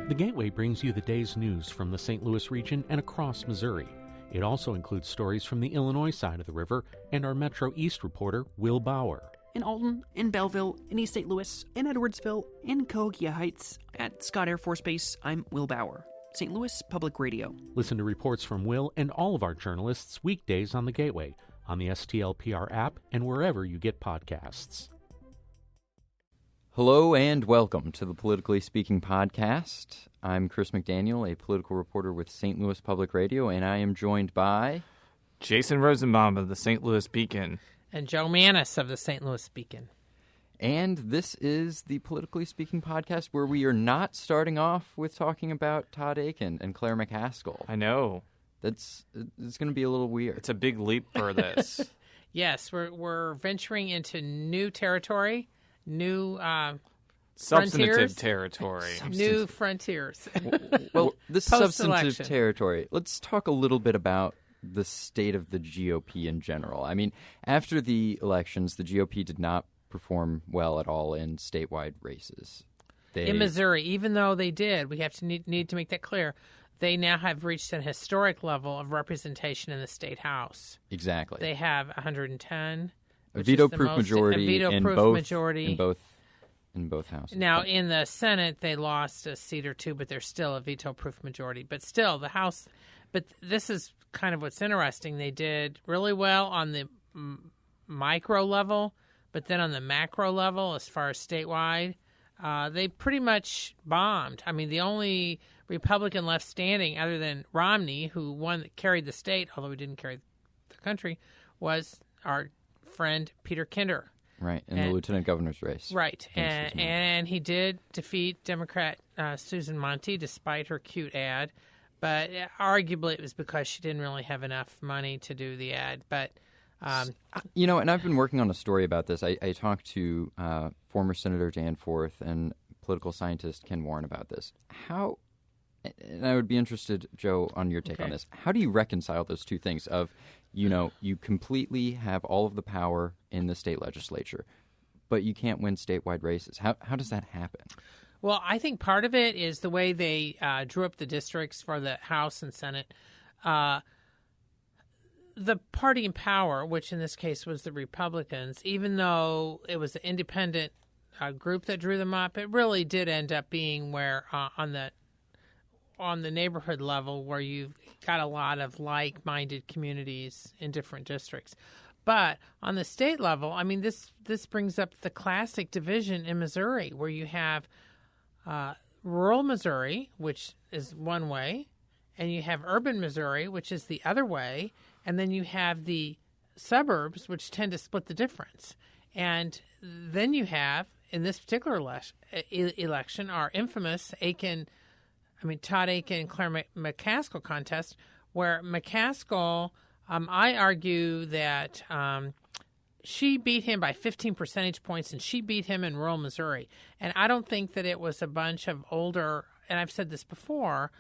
The Gateway brings you the day's news from the St. Louis region and across Missouri. It also includes stories from the Illinois side of the river and our Metro East reporter, Will Bauer. In Alton, in Belleville, in East St. Louis, in Edwardsville, in Cahokia Heights, at Scott Air Force Base, I'm Will Bauer. St. Louis Public Radio. Listen to reports from Will and all of our journalists weekdays on the Gateway, on the STLPR app, and wherever you get podcasts. Hello and welcome to the Politically Speaking podcast. I'm Chris McDaniel, a political reporter with St. Louis Public Radio, and I am joined by Jason Rosenbaum of the St. Louis Beacon. And Joe Manis of the St. Louis Beacon. And this is the Politically Speaking podcast where we are not starting off with talking about Todd Akin and Claire McCaskill. I know. It's going to be a little weird. It's a big leap for this. Yes, we're venturing into new territory, new substantive frontiers. territory. New frontiers. Well, this substantive Post-election. territory, let's talk a little bit about the state of the GOP in general. I mean, after the elections, the GOP did not perform well at all in statewide races. In Missouri, even though they did, we have to need to make that clear, they now have reached an historic level of representation in the state house. Exactly. They have 110. A veto-proof majority in both houses. Now, in the Senate, they lost a seat or two, but they're still a veto-proof majority. But still, the House. But this is kind of what's interesting. They did really well on the micro level, but then on the macro level, as far as statewide, they pretty much bombed. I mean, the only Republican left standing, other than Romney, who carried the state, although he didn't carry the country, was our friend Peter Kinder. Right, in the lieutenant governor's race. Right, and he did defeat Democrat Susan Monty, despite her cute ad. But arguably it was because she didn't really have enough money to do the ad. But and I've been working on a story about this. I talked to former Senator Dan Forth and political scientist Ken Warren about this. And I would be interested, Joe, on your take on this. How do you reconcile those two things of, you completely have all of the power in the state legislature, but you can't win statewide races? How does that happen? Well, I think part of it is the way they drew up the districts for the House and Senate. The party in power, which in this case was the Republicans, even though it was an independent group that drew them up, it really did end up being where on the neighborhood level where you've got a lot of like-minded communities in different districts. But on the state level, I mean, this brings up the classic division in Missouri where you have rural Missouri, which is one way, and you have urban Missouri, which is the other way, and then you have the suburbs, which tend to split the difference. And then you have, in this particular election, our infamous Todd Akin, Claire McCaskill contest, where McCaskill, I argue that she beat him by 15 percentage points, and she beat him in rural Missouri. And I don't think that it was a bunch of older, and I've said this before,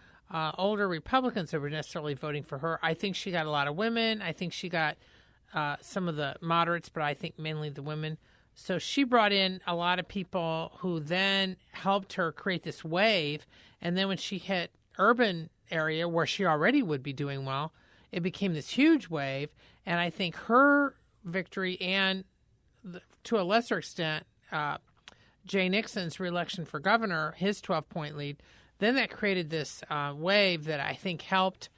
older Republicans that were necessarily voting for her. I think she got a lot of women. I think she got some of the moderates, but I think mainly the women. So she brought in a lot of people who then helped her create this wave. And then when she hit urban area where she already would be doing well, it became this huge wave. And I think her victory and, to a lesser extent, Jay Nixon's reelection for governor, his 12-point lead, then that created this wave that I think helped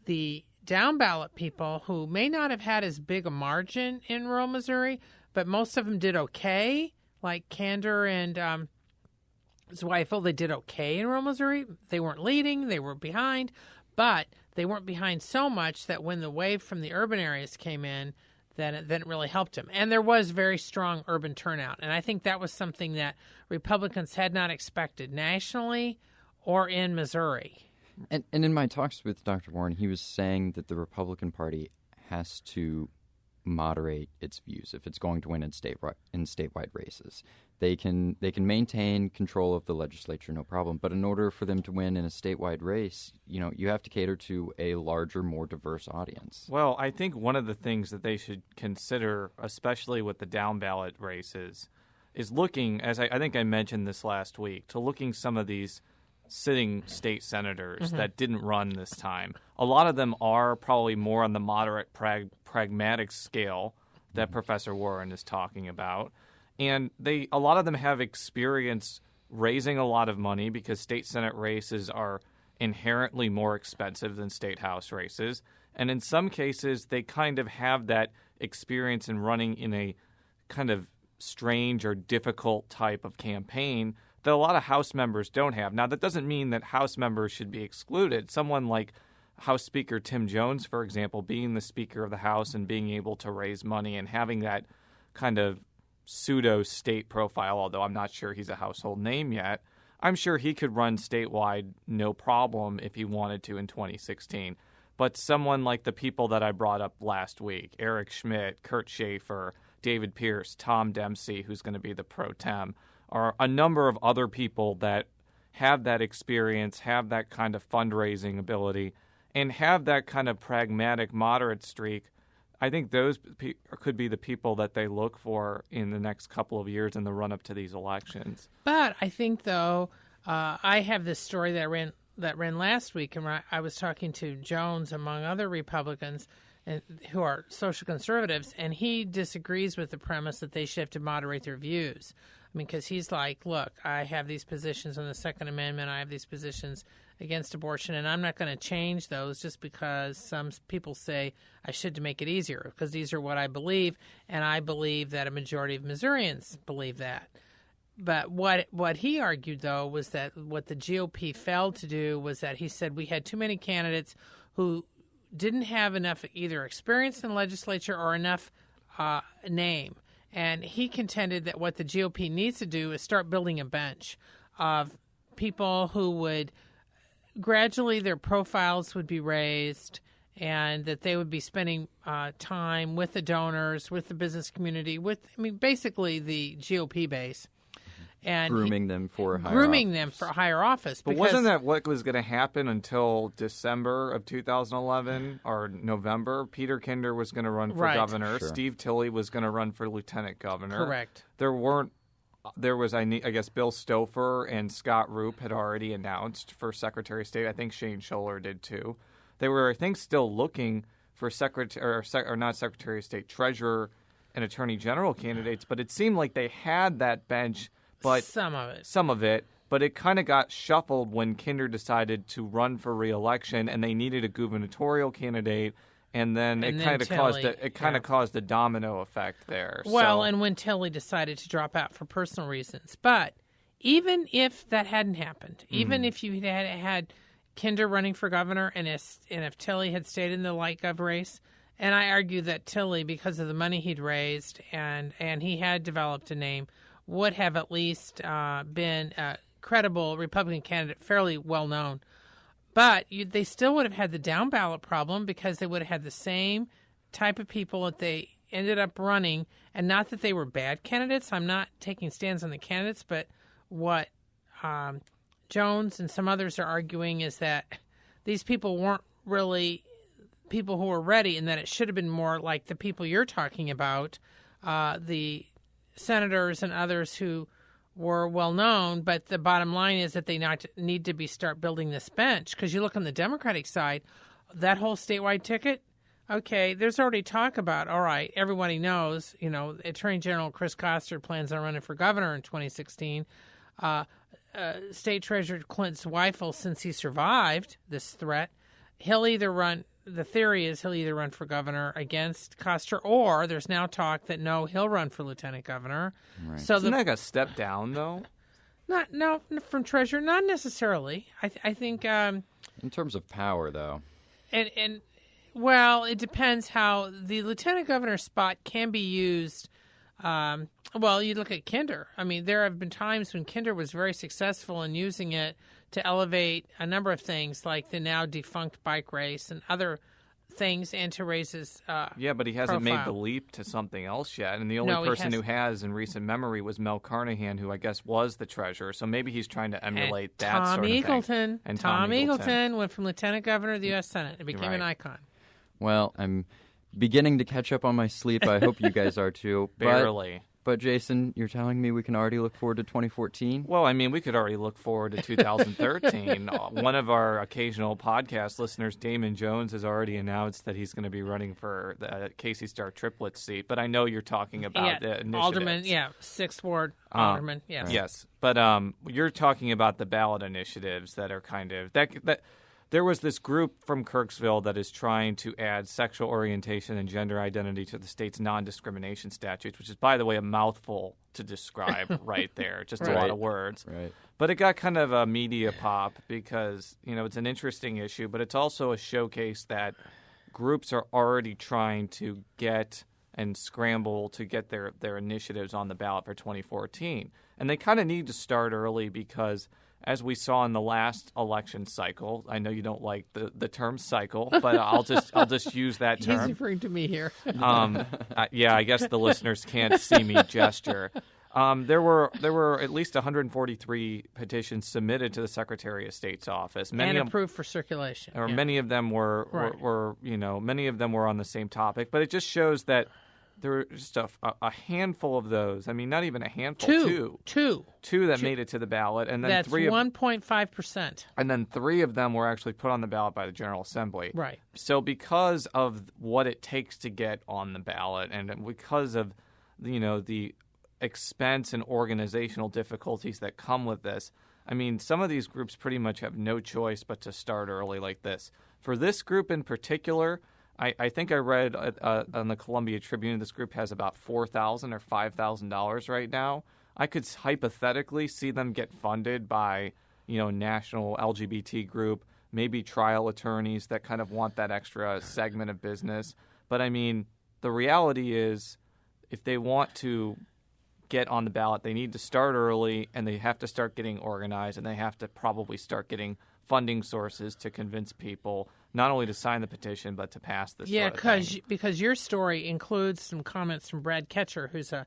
the down-ballot people who may not have had as big a margin in rural Missouri, but most of them did okay, like Kander and Zweifel. They did okay in rural Missouri. They weren't leading. They were behind. But they weren't behind so much that when the wave from the urban areas came in, then it really helped them. And there was very strong urban turnout. And I think that was something that Republicans had not expected nationally or in Missouri. And in my talks with Dr. Warren, he was saying that the Republican Party has to moderate its views if it's going to win in statewide races. They can maintain control of the legislature, no problem. But in order for them to win in a statewide race, you have to cater to a larger, more diverse audience. Well, I think one of the things that they should consider, especially with the down ballot races, is looking, as I think I mentioned this last week, to looking some of these sitting state senators that didn't run this time. A lot of them are probably more on the moderate pragmatic scale that Professor Warren is talking about. And a lot of them have experience raising a lot of money because state Senate races are inherently more expensive than state House races. And in some cases, they kind of have that experience in running in a kind of strange or difficult type of campaign that a lot of House members don't have. Now, that doesn't mean that House members should be excluded. Someone like House Speaker Tim Jones, for example, being the Speaker of the House and being able to raise money and having that kind of pseudo-state profile, although I'm not sure he's a household name yet, I'm sure he could run statewide no problem if he wanted to in 2016. But someone like the people that I brought up last week, Eric Schmidt, Kurt Schaefer, David Pierce, Tom Dempsey, who's going to be the pro tem, are a number of other people that have that experience, have that kind of fundraising ability, and have that kind of pragmatic, moderate streak. I think those could be the people that they look for in the next couple of years in the run-up to these elections. But I think, though, I have this story that ran last week, and I was talking to Jones, among other Republicans, who are social conservatives, and he disagrees with the premise that they should have to moderate their views. I mean, because he's like, look, I have these positions on the Second Amendment, I have these positions against abortion, and I'm not going to change those just because some people say I should to make it easier, because these are what I believe, and I believe that a majority of Missourians believe that. But what he argued, though, was that what the GOP failed to do was that he said we had too many candidates who didn't have enough either experience in the legislature or enough name. And he contended that what the GOP needs to do is start building a bench of people who would gradually their profiles would be raised and that they would be spending time with the donors, with the business community, basically the GOP base. And grooming them for higher office. But wasn't that what was going to happen until December of 2011 or November? Peter Kinder was going to run for governor. Sure. Steve Tilley was going to run for lieutenant governor. Correct. There was, I guess, Bill Stouffer and Scott Roop had already announced for Secretary of State. I think Shane Scholler did too. They were, I think, still looking for not Secretary of State, Treasurer and Attorney General candidates. But it seemed like they had that bench. But some of it, but it kind of got shuffled when Kinder decided to run for re-election, and they needed a gubernatorial candidate, and then it kind of caused a domino effect there. Well, and when Tilley decided to drop out for personal reasons, but even if that hadn't happened, even if you had Kinder running for governor, and if Tilley had stayed in the light gov race, and I argue that Tilley, because of the money he'd raised and he had developed a name, would have at least been a credible Republican candidate, fairly well known. But they still would have had the down ballot problem because they would have had the same type of people that they ended up running. And not that they were bad candidates. I'm not taking stands on the candidates, but what Jones and some others are arguing is that these people weren't really people who were ready, and that it should have been more like the people you're talking about, the senators and others who were well known. But the bottom line is that they need to start building this bench, because you look on the Democratic side, that whole statewide ticket. Okay, there's already talk about, all right, everybody knows, Attorney General Chris Koster plans on running for governor in 2016. State Treasurer Clint Zweifel, since he survived this threat, the theory is he'll either run for governor against Koster, or there's now talk that no, he'll run for lieutenant governor. Right. So isn't that like a step down, though? No, from treasurer, not necessarily. I think in terms of power, though, and well, it depends how the lieutenant governor spot can be used. Well, you look at Kinder. I mean, there have been times when Kinder was very successful in using it to elevate a number of things, like the now defunct bike race and other things, and to raise his yeah, but he hasn't made the leap to something else yet. And the only person who has in recent memory was Mel Carnahan, who I guess was the treasurer. So maybe he's trying to emulate that sort of thing. And Tom Eagleton went from lieutenant governor to the U.S. Senate and became an icon. Well, I'm beginning to catch up on my sleep. I hope you guys are too. Barely. But Jason, you're telling me we can already look forward to 2014? Well, I mean, we could already look forward to 2013. One of our occasional podcast listeners, Damon Jones, has already announced that he's going to be running for the Casey Star Triplet seat. But I know you're talking about the initiatives. Alderman, 6th Ward Alderman, yes. Right. Yes, but you're talking about the ballot initiatives that are kind of that. There was this group from Kirksville that is trying to add sexual orientation and gender identity to the state's non-discrimination statutes, which is, by the way, a mouthful to describe right there, just a lot of words. Right. But it got kind of a media pop because, it's an interesting issue, but it's also a showcase that groups are already trying to get and scramble to get their initiatives on the ballot for 2014. And they kind of need to start early because, as we saw in the last election cycle, I know you don't like the term cycle, but I'll just use that term. He's referring to me here. I guess the listeners can't see me gesture. There were at least 143 petitions submitted to the Secretary of State's office. And approved for circulation. Many of them were many of them were on the same topic, but it just shows that there were just a handful of those. I mean, not even a handful. Two that made it to the ballot, and then that's 1.5%. And then 3 of them were actually put on the ballot by the General Assembly. Right. So because of what it takes to get on the ballot, and because of the expense and organizational difficulties that come with this, I mean, some of these groups pretty much have no choice but to start early like this. For this group in particular, I think I read on the Columbia Tribune, this group has about $4,000 or $5,000 right now. I could hypothetically see them get funded by, national LGBT group, maybe trial attorneys that kind of want that extra segment of business. But I mean, the reality is, if they want to get on the ballot, they need to start early, and they have to start getting organized, and they have to probably start getting funding sources to convince people not only to sign the petition but to pass this. Yeah, because your story includes some comments from Brad Ketcher, who's a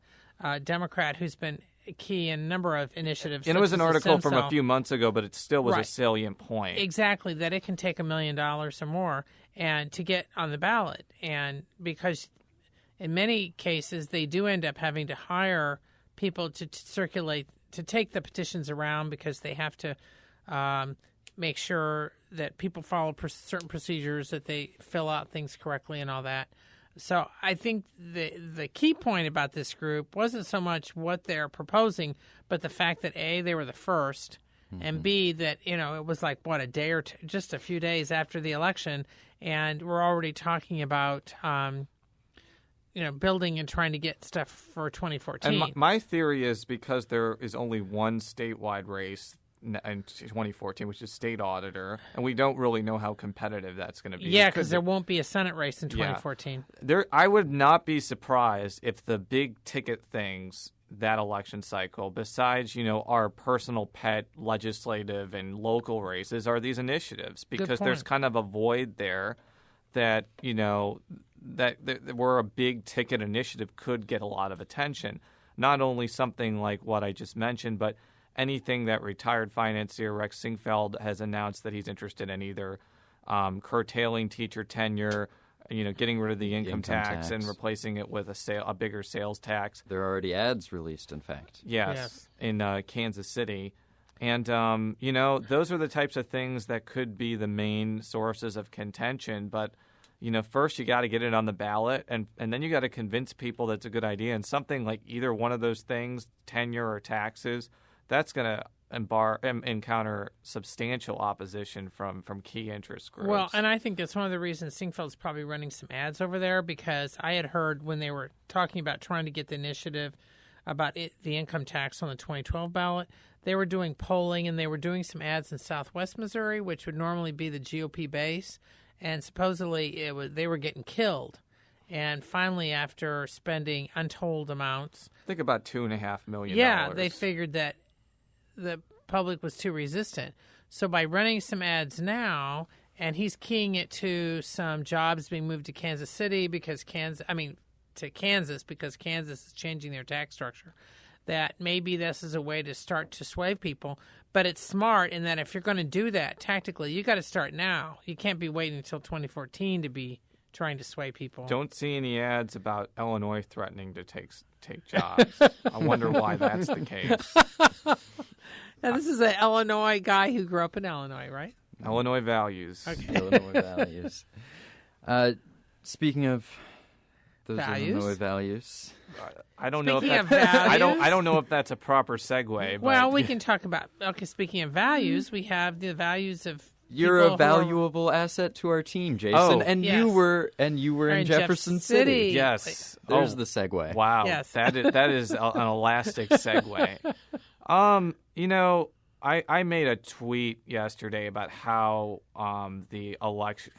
Democrat who's been key in a number of initiatives. And it was an article from a few months ago, but it still was a salient point. Exactly, that it can take $1 million or more and to get on the ballot, and because in many cases they do end up having to hire people to circulate, to take the petitions around, because they have to make sure that people follow certain procedures, that they fill out things correctly and all that. So I think the key point about this group wasn't so much what they're proposing, but the fact that A, they were the first, and B, that, it was like, a day or two, just a few days after the election, and we're already talking about building and trying to get stuff for 2014. And my theory is because there is only one statewide race in 2014, which is state auditor, and we don't really know how competitive that's going to be. Yeah, because there won't be a Senate race in 2014. I would not be surprised if the big ticket things that election cycle, besides, our personal pet legislative and local races, are these initiatives, because there's kind of a void there that, that where a big ticket initiative could get a lot of attention. Not only something like what I just mentioned, but anything that retired financier Rex Singfeld has announced that he's interested in, either curtailing teacher tenure, getting rid of the income tax and replacing it with a bigger sales tax. There are already ads released, in fact. Yes. In Kansas City. And, those are the types of things that could be the main sources of contention. But, first you got to get it on the ballot, and then you got to convince people that's a good idea. And something like either one of those things, tenure or taxes, that's going to encounter substantial opposition from key interest groups. Well, and I think that's one of the reasons Singfeld's probably running some ads over there, because I had heard when they were talking about trying to get the initiative about the income tax on the 2012 ballot, they were doing polling and they were doing some ads in Southwest Missouri, which would normally be the GOP base, and supposedly they were getting killed. And finally, after spending untold amounts, I think about $2.5 million. Yeah, they figured that the public was too resistant. So by running some ads now, and he's keying it to some jobs being moved to Kansas City because Kansas is changing their tax structure, that maybe this is a way to start to sway people. But it's smart in that if you're going to do that tactically, you got to start now. You can't be waiting until 2014 to be trying to sway people. Don't see any ads about Illinois threatening to take take jobs. I wonder why that's the case. Now, this is an Illinois guy who grew up in Illinois, right? Illinois values. Okay. Illinois values. Speaking of those Values? Illinois values, I don't know if Speaking that's, of values? I don't know if that's a proper segue. Well, but we can talk about. Okay, speaking of values, we have the values of. you're people a who are- valuable asset to our team, Jason, Oh. and Yes. you were in in Jefferson Jeff City. City. yes. There's Oh, the segue. wow. Yes. That is an elastic segue. You know, I made a tweet yesterday about how the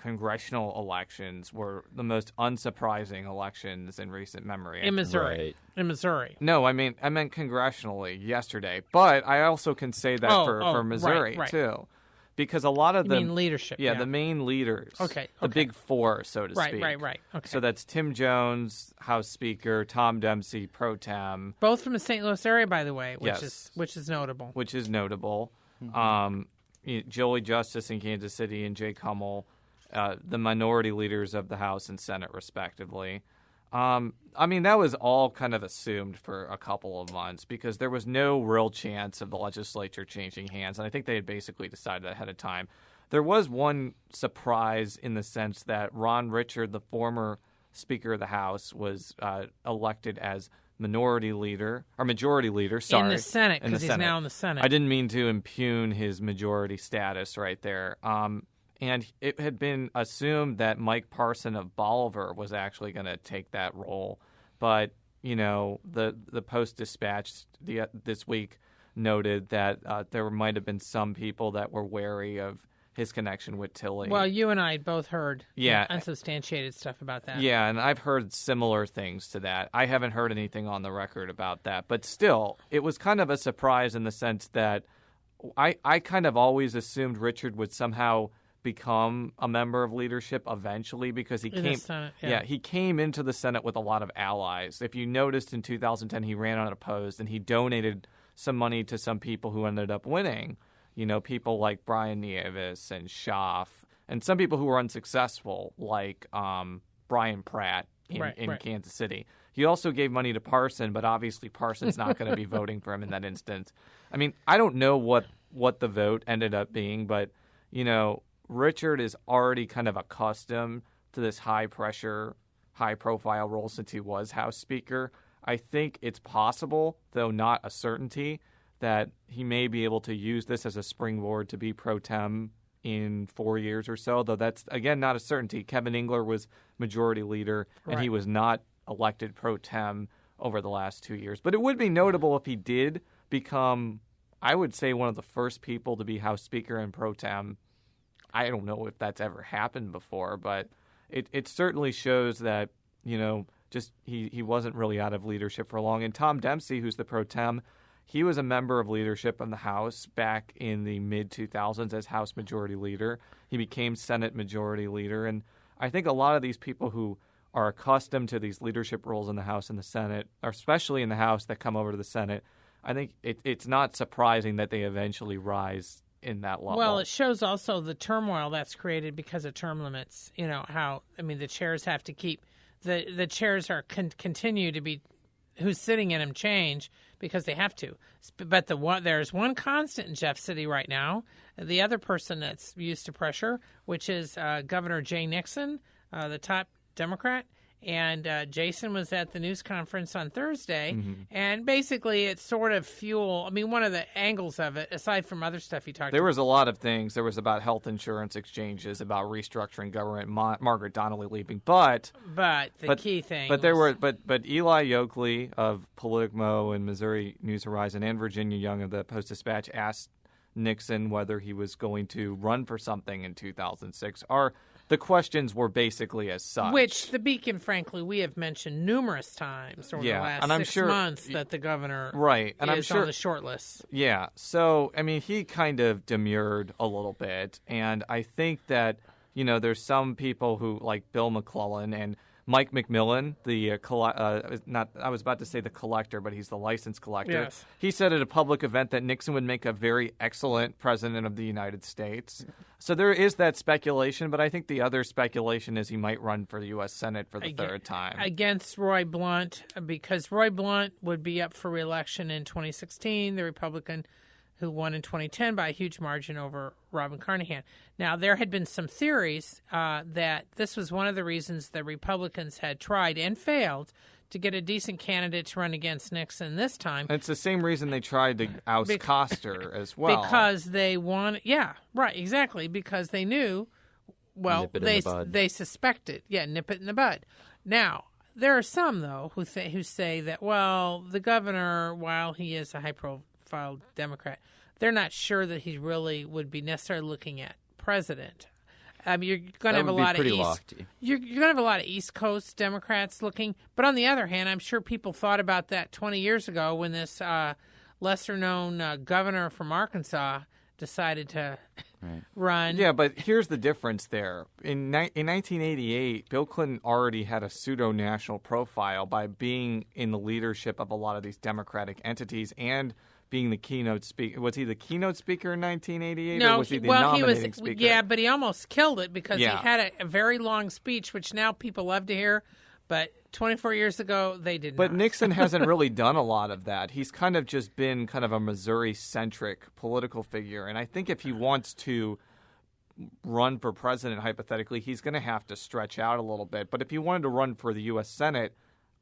congressional elections were the most unsurprising elections in recent memory. in Missouri. Right. In Missouri. No, I meant congressionally yesterday, but I also can say that for Missouri right. too, because a lot of You them, mean leadership? yeah, the main leaders, Okay, the okay. big four, so to Right, speak. right. Okay. So that's Tim Jones, House Speaker, Tom Dempsey, pro tem, Both from the St. Louis area, by the way, Yes. which is notable. which is notable. Joey Justice in Kansas City and Jake Hummel, the minority leaders of the House and Senate, respectively. I mean, that was all kind of assumed for a couple of months because there was no real chance of the legislature changing hands, and I think they had basically decided ahead of time. There was one surprise in the sense that Ron Richard, the former Speaker of the House, was elected as majority leader. Sorry, In the Senate, in the because he's Senate. now in the Senate. I didn't mean to impugn his majority status right there. And it had been assumed that Mike Parson of Bolivar was actually going to take that role. But, you know, the Post-Dispatch this week noted that there might have been some people that were wary of his connection with Tilly. Well, you and I both heard Yeah. unsubstantiated stuff about that. Yeah, and I've heard similar things to that. I haven't heard anything on the record about that. But still, it was kind of a surprise in the sense that I kind of always assumed Richard would somehow become a member of leadership eventually because he In the Senate, yeah, he came into the Senate with a lot of allies. If you noticed in 2010, he ran unopposed and he donated some money to some people who ended up winning. You know, people like Brian Nieves and Schaaf, and some people who were unsuccessful, like Brian Pratt in Kansas City. He also gave money to Parson, but obviously Parson's not going to be voting for him in that instance. I mean, I don't know what the vote ended up being, but, you know, Richard is already kind of accustomed to this high-pressure, high-profile role since he was House Speaker. I think it's possible, though not a certainty, that he may be able to use this as a springboard to be pro tem in 4 years or so, though that's, again, not a certainty. Kevin Engler was majority leader, and he was not elected pro tem over the last 2 years. But it would be notable if he did become, I would say, one of the first people to be House Speaker and pro tem. I don't know if that's ever happened before, but it certainly shows that, you know, just he wasn't really out of leadership for long. And Tom Dempsey, who's the pro tem, he was a member of leadership in the House back in the mid-2000s as House Majority Leader. He became Senate Majority Leader. And I think a lot of these people who are accustomed to these leadership roles in the House and the Senate, or especially in the House that come over to the Senate, I think it's not surprising that they eventually rise in that level. Well, it shows also the turmoil that's created because of term limits. You know, how, I mean, the chairs have to keep, the chairs are continue to be, who's sitting in them change because they have to. But there's one constant in Jeff City right now. The other person that's used to pressure, which is Governor Jay Nixon, the top Democrat. And Jason was at the news conference on Thursday, and basically it's sort of fuel. I mean, one of the angles of it, aside from other stuff he talked There about. was a lot of things. There was about health insurance exchanges, about restructuring government, Margaret Donnelly leaving. But the key thing. But there were but Eli Yoakley of Politico and Missouri News Horizon and Virginia Young of the Post-Dispatch asked Nixon whether he was going to run for something in 2006. The questions were basically as such. Which the Beacon, frankly, we have mentioned numerous times over the last and I'm 6 sure, months that the governor and I'm is sure, on the short list. Yeah. So, I mean, he kind of demurred a little bit. And I think that, you know, there's some people who, like Bill McClellan and Mike McMillan, I was about to say the collector, but he's the license collector. Yes. He said at a public event that Nixon would make a very excellent president of the United States. So there is that speculation, but I think the other speculation is he might run for the U.S. Senate for the third time. Against Roy Blunt, because Roy Blunt would be up for re-election in 2016, the Republican who won in 2010 by a huge margin over Robin Carnahan. Now, there had been some theories that this was one of the reasons the Republicans had tried and failed to get a decent candidate to run against Nixon this time. And it's the same reason they tried to oust Koster as well. Because they wanted, yeah, right, exactly, because they knew, well, they suspected, nip it in the bud. Now, there are some, though, who say that, well, the governor, while he is a high-profile Democrat, they're not sure that he really would be necessarily looking at president. You're going to have a lot of you're going to have a lot of East Coast Democrats looking. But on the other hand, I'm sure people thought about that 20 years ago when this lesser-known governor from Arkansas decided to run. Yeah, but here's the difference there. In 1988, Bill Clinton already had a pseudo-national profile by being in the leadership of a lot of these Democratic entities and being the keynote speaker. Was he the keynote speaker in 1988, no, or was he the nominating speaker? Yeah, but he almost killed it because he had a very long speech, which now people love to hear, but 24 years ago, they did not. But Nixon hasn't really done a lot of that. He's kind of just been kind of a Missouri-centric political figure, and I think if he wants to run for president, hypothetically, he's going to have to stretch out a little bit. But if he wanted to run for the U.S. Senate,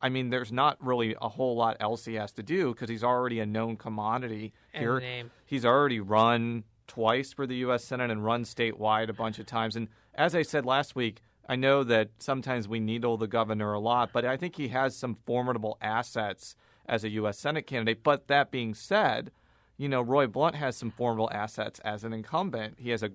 I mean, there's not really a whole lot else he has to do because he's already a known commodity here. He's already run twice for the U.S. Senate and run statewide a bunch of times. And as I said last week, I know that sometimes we needle the governor a lot, but I think he has some formidable assets as a U.S. Senate candidate. But that being said, Roy Blunt has some formidable assets as an incumbent. He has a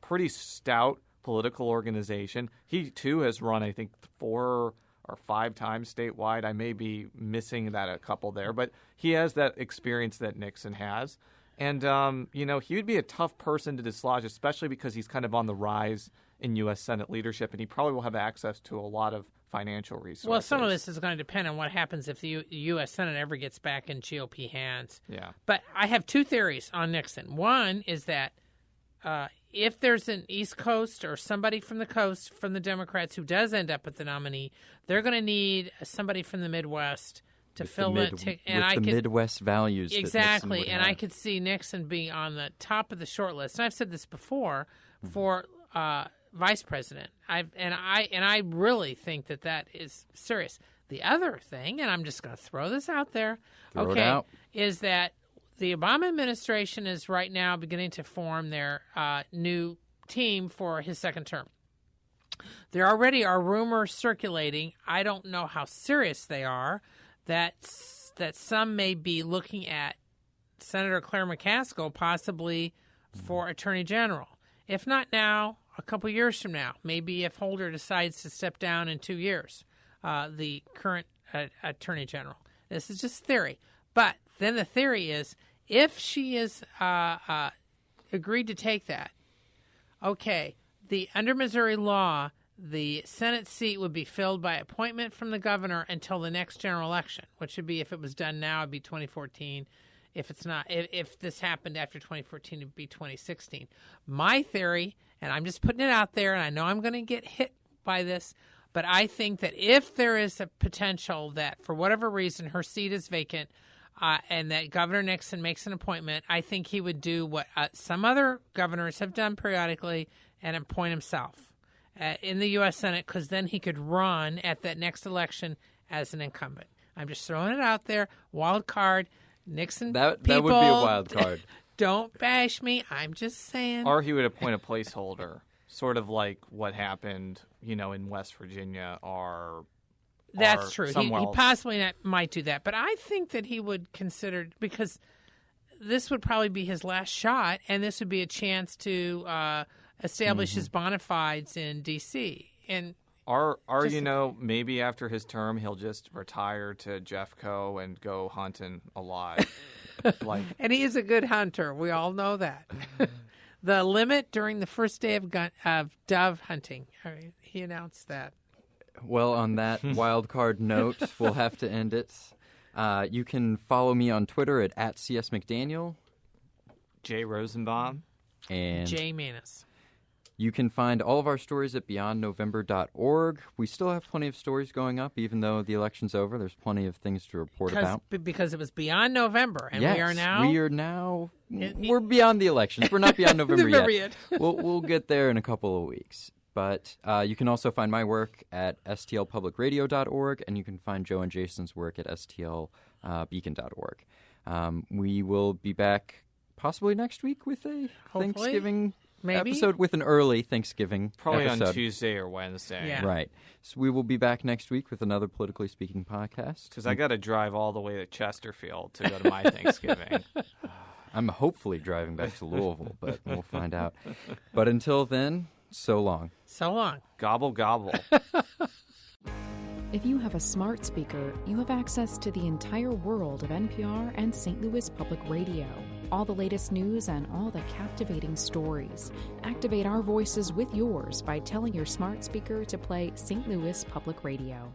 pretty stout political organization. He, too, has run, I think, 4 or 5 times statewide. I may be missing that a couple there, but he has that experience that Nixon has. And, he would be a tough person to dislodge, especially because he's kind of on the rise in U.S. Senate leadership, and he probably will have access to a lot of financial resources. Well, some of this is going to depend on what happens if the U.S. Senate ever gets back in GOP hands. Yeah. But I have 2 theories on Nixon. One is that if there's an East Coast or somebody from the coast from the Democrats who does end up at the nominee, they're going to need somebody from the Midwest to fill it. Midwest values. Exactly, and I could see Nixon being on the top of the short list. And I've said this before for vice president. I really think that is serious. The other thing, and I'm just going to throw this out there, is that the Obama administration is right now beginning to form their new team for his second term. There already are rumors circulating. I don't know how serious they are. That some may be looking at Senator Claire McCaskill possibly for Attorney General. If not now, a couple years from now. Maybe if Holder decides to step down in 2 years, the current Attorney General. This is just theory. But then the theory is, if she is agreed to take that, under Missouri law, the Senate seat would be filled by appointment from the governor until the next general election, which would be, if it was done now, it'd be 2014. If it's not, if this happened after 2014, it'd be 2016. My theory, and I'm just putting it out there, and I know I'm going to get hit by this, but I think that if there is a potential that for whatever reason her seat is vacant, and that Governor Nixon makes an appointment, I think he would do what some other governors have done periodically and appoint himself in the U.S. Senate, because then he could run at that next election as an incumbent. I'm just throwing it out there. Wild card. Nixon that people, would be a wild card. Don't bash me. I'm just saying. Or he would appoint a placeholder, sort of like what happened, in West Virginia or... That's true. He possibly might do that. But I think that he would consider, because this would probably be his last shot, and this would be a chance to establish his bona fides in D.C. And maybe after his term, he'll just retire to Jeffco and go hunting alive. And he is a good hunter. We all know that. The limit during the first day of dove hunting, he announced that. Well, on that wild card note, we'll have to end it. You can follow me on Twitter at @CSMcDaniel. Jay Rosenbaum. And Jay Manus. you can find all of our stories at beyondnovember.org. We still have plenty of stories going up, even though the election's over. There's plenty of things to report about. Because it was beyond November, and yes, we are now... We're beyond the elections. We're not beyond November yet. We'll get there in a couple of weeks. But you can also find my work at stlpublicradio.org, and you can find Joe and Jason's work at stlbeacon.org. We will be back possibly next week with a Hopefully. Thanksgiving Maybe. episode, with an early Thanksgiving Probably episode. on Tuesday or Wednesday. Yeah. Right. So we will be back next week with another Politically Speaking podcast. Because I got to drive all the way to Chesterfield to go to my Thanksgiving. I'm hopefully driving back to Louisville, but we'll find out. But until then, so long. So long. Gobble, gobble. If you have a smart speaker, you have access to the entire world of NPR and St. Louis Public Radio. All the latest news and all the captivating stories. Activate our voices with yours by telling your smart speaker to play St. Louis Public Radio.